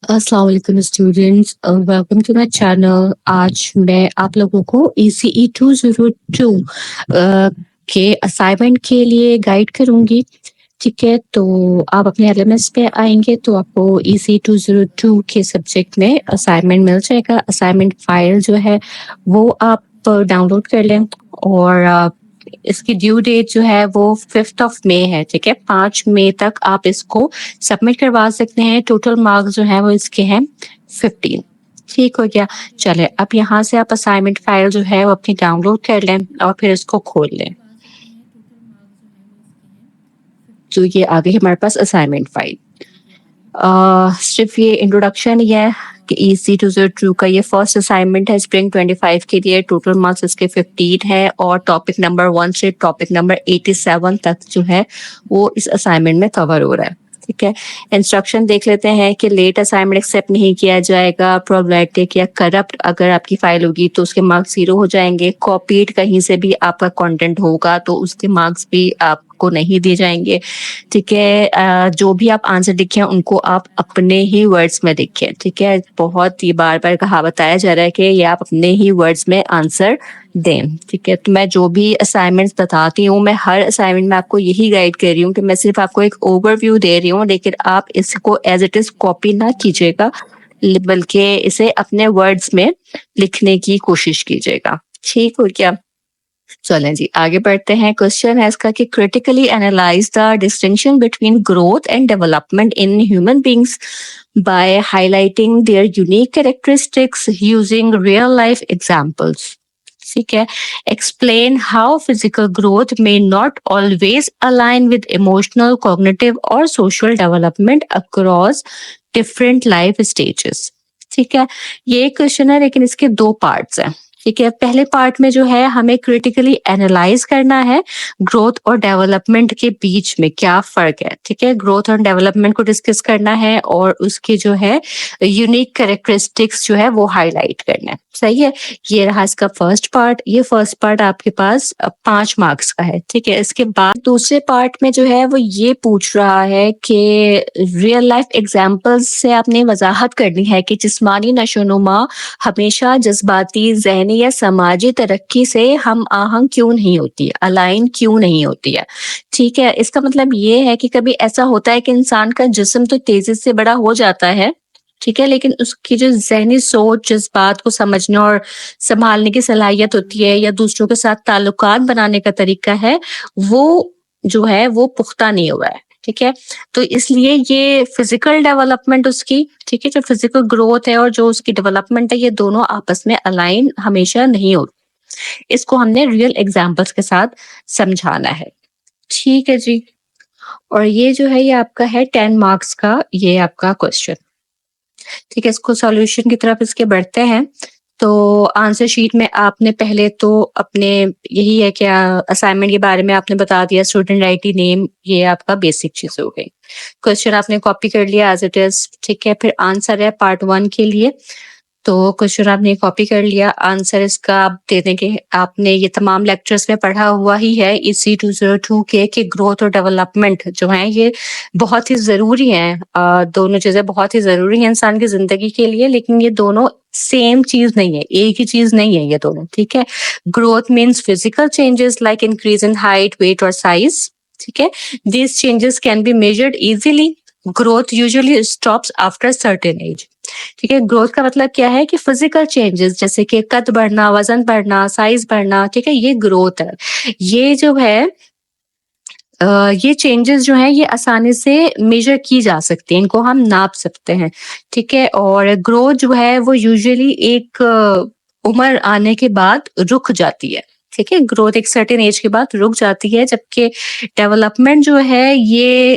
अस्सलाम वालेकुम students, welcome to my channel. आज मैं आप लोगों को ECE 202 के असाइनमेंट के लिए गाइड करूंगी। ठीक है, तो आप अपने एलएमएस पे आएंगे तो आपको ECE 202 के सब्जेक्ट में असाइनमेंट मिल जाएगा। असाइनमेंट फाइल जो है वो आप डाउनलोड कर लें और इसकी ड्यू डेट जो है वो 5th ऑफ मई है। ठीक है, 5 मई तक आप इसको सबमिट करवा सकते हैं। टोटल मार्क्स जो है वो इसके हैं 15। ठीक हो गया। चले, अब यहाँ से आप असाइनमेंट फाइल जो है वो अपनी डाउनलोड कर लें और फिर इसको खोल लें। तो ये आ गई हमारे पास असाइनमेंट फाइल। सिर्फ ये इंट्रोडक्शन ही है कि EC 202 का ये फर्स्ट असाइनमेंट है स्प्रिंग 25 के लिए। टोटल मार्क्स इसके 15 है और टॉपिक नंबर 1 से टॉपिक नंबर 87 तक जो है वो इस असाइनमेंट में कवर हो रहा है। ठीक है, इंस्ट्रक्शन देख लेते हैं कि लेट असाइनमेंट एक्सेप्ट नहीं किया जाएगा। प्रॉब्लमेटिक या करप्ट अगर आपकी फाइल होगी तो उसके मार्क्स 0 हो जाएंगे। कॉपीड कहीं से भी आपका कंटेंट होगा तो उसके मार्क्स भी आपको नहीं दिए जाएंगे। ठीक है, जो भी आप आंसर लिखें उनको आप अपने ही वर्ड्स में लिखें। ठीक है, बहुत ही बार बार कहा बताया जा रहा है कि ये आप अपने ही वर्ड्स में आंसर दें। ठीक है, तो मैं जो भी असाइनमेंट्स बताती हूँ मैं हर असाइनमेंट में आपको यही गाइड कर रही हूँ कि मैं सिर्फ आपको एक ओवरव्यू दे रही हूँ, लेकिन आप इसको एज इट इज कॉपी ना कीजिएगा, बल्कि इसे अपने वर्ड्स में लिखने की कोशिश कीजिएगा। ठीक हो क्या? चलें जी, आगे बढ़ते हैं। क्वेश्चन है इसका कि critically analyze the distinction between growth and development in human beings by highlighting their unique characteristics using real life examples. ठीक है, explain how physical growth may not always align with emotional, cognitive और social development across different life stages. ठीक है, ये question है लेकिन इसके दो पार्ट्स हैं। ठीक है, पहले पार्ट में जो है हमें क्रिटिकली एनालाइज करना है ग्रोथ और डेवलपमेंट के बीच में क्या फर्क है। ठीक है, ग्रोथ और डेवलपमेंट को डिस्कस करना है और उसके जो है यूनिक कैरेक्टरिस्टिक्स जो है वो हाईलाइट करना है। सही है, ये रहा इसका फर्स्ट पार्ट। ये फर्स्ट पार्ट आपके पास 5 मार्क्स का है। ठीक है, इसके बाद दूसरे पार्ट में जो है वो ये पूछ रहा है कि रियल लाइफ एग्जांपल्स से आपने वजाहत करनी है कि जिस्मानी नशोनुमा हमेशा जज्बाती, ज़हनी या समाजी तरक्की से हम आहंग क्यों नहीं होती है, अलाइन क्यों नहीं होती है। ठीक है, इसका मतलब ये है कि कभी ऐसा होता है कि इंसान का जिस्म तो तेजी से बड़ा हो जाता है, ठीक है, लेकिन उसकी जो ज़हनी सोच, जज्बात को समझने और संभालने की सलाहियत होती है या दूसरों के साथ ताल्लुकात बनाने का तरीका है, वो जो है वो पुख्ता नहीं हुआ है। ठीक है, तो इसलिए ये फिजिकल डेवलपमेंट उसकी, ठीक है, जो फिजिकल ग्रोथ है और जो उसकी डेवलपमेंट है, ये दोनों आपस में अलाइन हमेशा नहीं होती। इसको हमने रियल एग्जांपल्स के साथ समझाना है। ठीक है जी, और ये जो है ये आपका है 10 मार्क्स का ये आपका क्वेश्चन। ठीक है, इसको सॉल्यूशन की तरफ इसके बढ़ते हैं। तो आंसर शीट में आपने पहले तो अपने यही है कि असाइनमेंट के बारे में आपने बता दिया, स्टूडेंट आईडी नेम, ये आपका बेसिक चीज हो गई। क्वेश्चन आपने कॉपी कर लिया एज इट इज। ठीक है, फिर आंसर है पार्ट 1 के लिए। तो क्वेश्चन आपने कॉपी कर लिया, आंसर इसका आप दे देंगे। आपने ये तमाम लेक्चर्स में पढ़ा हुआ ही है EC 202 के कि ग्रोथ और डेवलपमेंट जो है ये बहुत ही जरूरी है। दोनों चीजें बहुत ही जरूरी हैं इंसान की जिंदगी के लिए, लेकिन ये दोनों सेम चीज नहीं है, एक ही चीज नहीं है ये दोनों। ठीक है, growth means physical changes like increase in height, weight और साइज। ठीक है, these changes can be measured easily. Growth usually stops after certain age. ठीक है, ग्रोथ का मतलब क्या है कि फिजिकल चेंजेस जैसे कि कद बढ़ना, वजन बढ़ना, साइज बढ़ना, ठीक है, ये ग्रोथ है। ये जो है ये चेंजेस जो हैं ये आसानी से मेजर की जा सकती हैं, इनको हम नाप सकते हैं। ठीक है, और ग्रोथ जो है वो यूजुअली एक उम्र आने के बाद रुक जाती है। ठीक है, ग्रोथ एक सर्टेन एज के बाद रुक जाती है, जबकि डेवलपमेंट जो है ये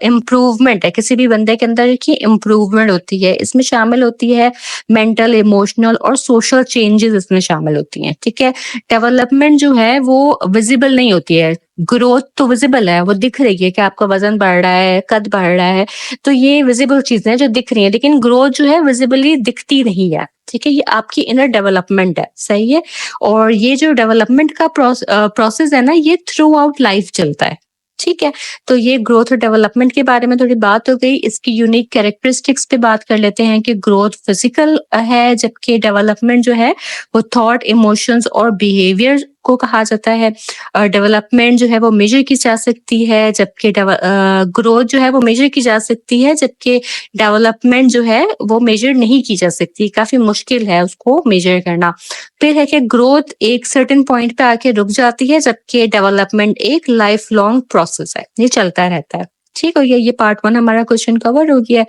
इम्प्रूवमेंट है, किसी भी बंदे के अंदर की इम्प्रूवमेंट होती है। इसमें शामिल होती है मेंटल, इमोशनल और सोशल चेंजेस इसमें शामिल होती हैं। ठीक है, डेवलपमेंट जो है वो विजिबल नहीं होती है, ग्रोथ तो विजिबल है, वो दिख रही है कि आपका वजन बढ़ रहा है, कद बढ़ रहा है, तो ये विजिबल चीजें हैं जो दिख रही है, लेकिन ग्रोथ जो है विजिबली दिखती नहीं है। ठीक है, ये आपकी इनर डेवलपमेंट है। सही है, और ये जो डेवलपमेंट का प्रोसेस है ना, ये थ्रू आउट लाइफ चलता है। ठीक है, तो ये ग्रोथ और डेवलपमेंट के बारे में थोड़ी बात हो गई। इसकी यूनिक कैरेक्टरिस्टिक्स पे बात कर लेते हैं कि ग्रोथ फिजिकल है, जबकि डेवलपमेंट जो है वो थॉट, इमोशंस और बिहेवियर को कहा जाता है। डेवलपमेंट जो है वो मेजर की जा सकती है, जबकि ग्रोथ जो है वो मेजर की जा सकती है, जबकि डेवलपमेंट जो है वो मेजर नहीं की जा सकती। काफी मुश्किल है उसको मेजर करना। फिर है कि ग्रोथ एक सर्टेन पॉइंट पे आके रुक जाती है, जबकि डेवलपमेंट एक लाइफ लॉन्ग प्रोसेस है, ये चलता रहता है। ठीक हो गया, ये पार्ट 1 हमारा क्वेश्चन कवर हो गया है।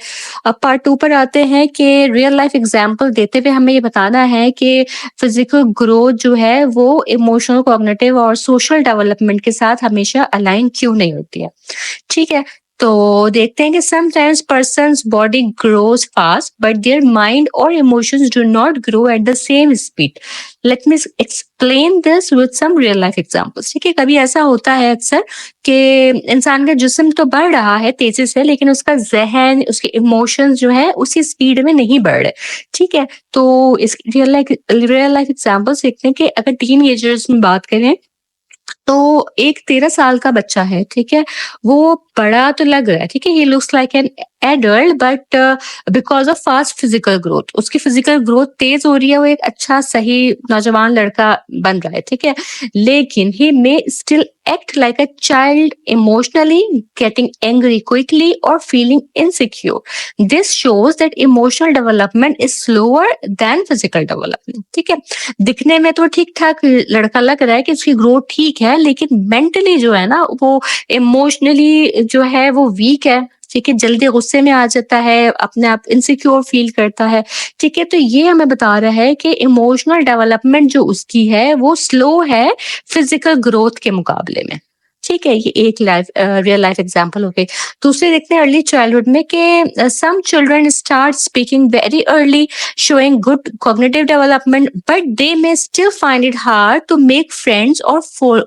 अब पार्ट 2 पर आते हैं कि रियल लाइफ एग्जांपल देते हुए हमें ये बताना है कि फिजिकल ग्रोथ जो है वो इमोशनल, कॉग्निटिव और सोशल डेवलपमेंट के साथ हमेशा अलाइन क्यों नहीं होती है। ठीक है, तो देखते हैं कि sometimes person's body grows fast but their mind और emotions do not grow at the same speed. Let me explain this with some real life examples. ठीक है, कभी ऐसा होता है अक्सर कि इंसान का जिस्म तो बढ़ रहा है तेजी से, लेकिन उसका जहन, उसके इमोशंस जो है उसी स्पीड में नहीं बढ़ रहे। ठीक है, तो इस रियल लाइफ एग्जांपल्स देखते हैं कि अगर टीन एजर्स में बात करें तो एक 13 साल का बच्चा है, ठीक है? वो बड़ा तो लग रहा है, ठीक है? He looks like an adult but because of fast physical growth, उसकी फिजिकल ग्रोथ तेज़ हो रही है, वो एक अच्छा सही नौजवान लड़का बन रहा है, ठीक है? लेकिन he may still act like a child, emotionally getting angry quickly or feeling insecure. This shows that emotional development is slower than physical development. ठीक है, दिखने में तो ठीक ठाक लड़का लग रहा है कि उसकी ग्रोथ ठीक है, लेकिन मेंटली जो है ना वो इमोशनली जो है वो वीक है। ठीक है, जल्दी गुस्से में आ जाता है, अपने आप इनसिक्योर फील करता है। ठीक है, तो ये हमें बता रहा है कि इमोशनल डेवलपमेंट जो उसकी है वो स्लो है फिजिकल ग्रोथ के मुकाबले में। ठीक है, ये एक रियल लाइफ एग्जांपल हो गई। दूसरे देखते हैं अर्ली चाइल्डहुड में कि some children start speaking very early, showing good cognitive development, but they may still find it hard to make friends or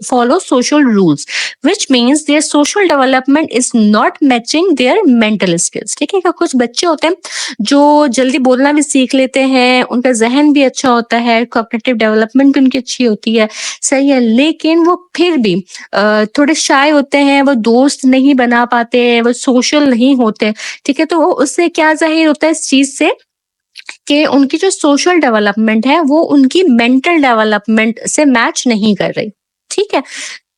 follow social rules, which means their social development is not matching their mental skills. ठीक है, क्या कुछ बच्चे होते हैं जो जल्दी बोलना भी सीख लेते हैं, उनका जहन भी अच्छा होता है, कॉग्निटिव डेवलपमेंट भी उनकी अच्छी होती है, सही है, लेकिन वो फिर भी थोड़े शाय होते हैं, वो दोस्त नहीं बना पाते, वो सोशल नहीं होते। ठीक है, तो उससे क्या जाहिर होता है इस चीज से कि उनकी जो सोशल डेवलपमेंट है वो उनकी मेंटल डेवलपमेंट से मैच नहीं कर रही। ठीक है,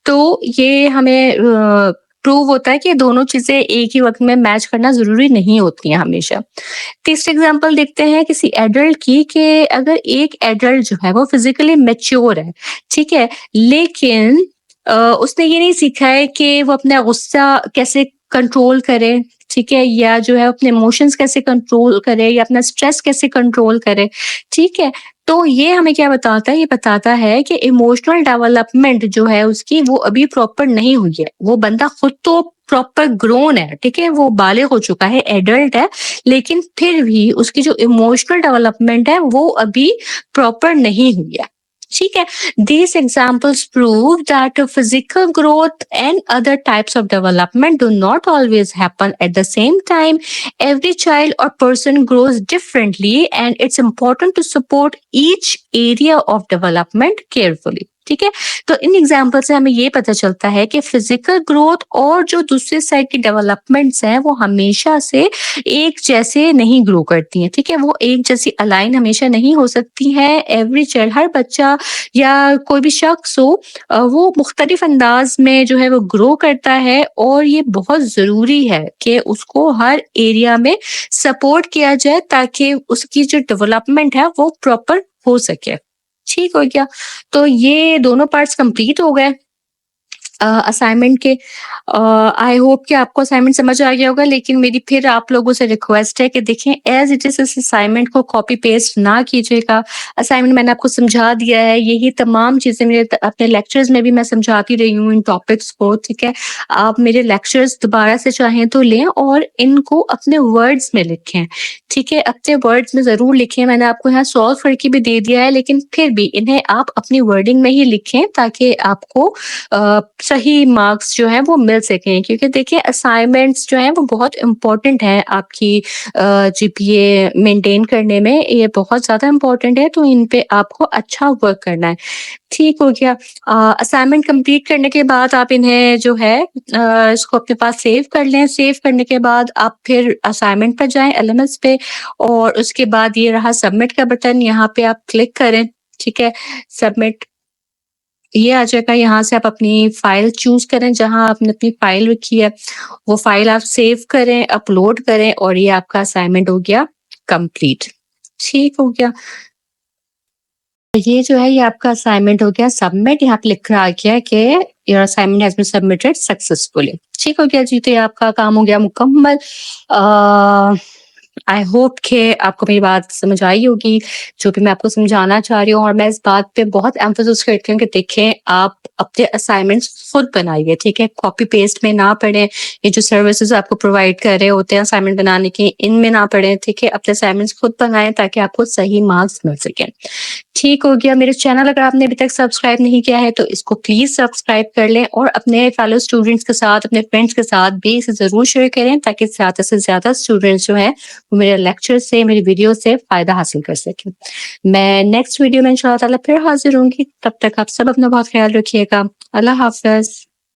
तो ये हमें प्रूव होता है कि दोनों चीजें एक ही वक्त में मैच करना जरूरी नहीं होती हैं हमेशा। तीसरी एग्जांपल देखते हैं किसी एडल्ट की कि अगर एक एडल्ट जो है वो फिजिकली मैच्योर है, ठीक है, लेकिन उसने ये नहीं सीखा है कि वो अपना गुस्सा कैसे कंट्रोल करे, ठीक है, या जो है अपने इमोशंस कैसे कंट्रोल करे, या अपना स्ट्रेस कैसे कंट्रोल करे। ठीक है, तो ये हमें क्या बताता है, ये बताता है कि इमोशनल डेवलपमेंट जो है उसकी वो अभी प्रॉपर नहीं हुई है। वो बंदा खुद तो प्रॉपर ग्रोन है, ठीक है, वो बालिग हो चुका है, एडल्ट है, लेकिन फिर भी उसकी जो इमोशनल डेवलपमेंट है वो अभी प्रॉपर नहीं हुई है। ठीक है, these examples prove that physical growth and other types of development do not always happen at the same time. Every child or person grows differently, and it's important to support each area of development carefully. ठीक है, तो in example से हमें ये पता चलता है कि फिजिकल ग्रोथ और जो दूसरे साइड की डेवलपमेंट्स हैं वो हमेशा से एक जैसे नहीं ग्रो करती हैं। ठीक है, वो एक जैसी अलाइन हमेशा नहीं हो सकती हैं। एवरी चाइल्ड, हर बच्चा या कोई भी शख्स हो, वो मुख्तलिफ अंदाज में जो है वो ग्रो करता है, और ये बहुत जरूरी है कि उसको हर एरिया में सपोर्ट किया जाए ताकि उसकी जो डेवलपमेंट है वो प्रॉपर हो सके। ठीक हो गया, तो ये दोनों पार्ट्स कंप्लीट हो गए असाइनमेंट के। आई होप कि आपको असाइनमेंट समझ आ गया होगा, लेकिन मेरी फिर आप लोगों से रिक्वेस्ट है कि देखें एज इट इज इस असाइनमेंट को कॉपी पेस्ट ना कीजिएगा। असाइनमेंट मैंने आपको समझा दिया है, यही तमाम चीजें मेरे अपने लेक्चर्स में भी मैं समझाती रही हूँ इन टॉपिक्स को। ठीक है, आप मेरे लेक्चर्स दोबारा से चाहें तो लें और इनको अपने वर्ड्स में लिखें। ठीक है, अपने वर्ड्स में जरूर लिखें। मैंने आपको यहाँ सॉल्व करके भी दे दिया है, लेकिन फिर भी इन्हें आप अपनी वर्डिंग में ही लिखें ताकि आपको सही मार्क्स जो हैं वो मिल सकें। क्योंकि देखिए असाइनमेंट्स जो हैं वो बहुत इम्पोर्टेंट हैं आपकी जीपीए मेंटेन करने में, ये बहुत ज़्यादा इम्पोर्टेंट है, तो इन पे आपको अच्छा वर्क करना है। ठीक हो गया। असाइनमेंट कंप्लीट करने के बाद आप इन्हें जो है इसको अपने पास सेव कर लें। सेव करने के बाद आप फिर असाइनमेंट पर जाएँ एलएमएस पे, और उसके बाद ये रहा सबमिट का बटन, यहाँ पे आप क्लिक करें, ठीक है? सबमिट ये आ जाएगा, यहाँ से आप अपनी फ़ाइल चूज़ करें, जहाँ आपने अपनी फ़ाइल रखी है, वो फ़ाइल आप सेव करें, अपलोड करें, और ये आपका असाइनमेंट हो गया कंप्लीट। ठीक हो गया। ये जो है ये आपका असाइनमेंट हो गया सबमिट, यहाँ पे लिख रहा गया कि your assignment has been submitted successfully. ठीक हो गया जी, तो ये आपका काम हो गया मुकम्मल। आई होप कि आपको मेरी बात समझ आई होगी, जो भी मैं आपको समझाना चाह रही हूँ, और मैं इस बात पे बहुत एम्फसिस करती हूँ कि देखें आप अपने असाइनमेंट्स खुद बनाइए, ठीक है? कॉपी पेस्ट में ना पढ़ें, ये जो सर्विसेज़ आपको प्रोवाइड कर रहे होते हैं असाइनमेंट बनाने की, इनमें ना पढ़ें, ठीक है? अपने असाइनमेंट्स खुद बनाएँ ताकि आपको सही मार्क्स मिल सकें। ठीक हो गया। मेरे चैनल अगर आपने अभी तक सब्सक्राइब नहीं किया है तो इसको प्लीज़ सब्सक्राइब कर लें, और अपने फेलो स्टूडेंट्स के साथ, अपने फ्रेंड्स के साथ भी इसे ज़रूर शेयर करें, ताकि ज़्यादा से ज़्यादा स्टूडेंट्स जो हैं वो मेरे लेक्चर से, मेरी वीडियो से फ़ायदा हासिल कर सकें। मैं नेक्स्ट वीडियो में इंशाअल्लाह ताला फिर हाज़िर होंगी, तब तक आप सब अपना बहुत ख़्याल रखिएगा। अल्लाह हाफ़िज़।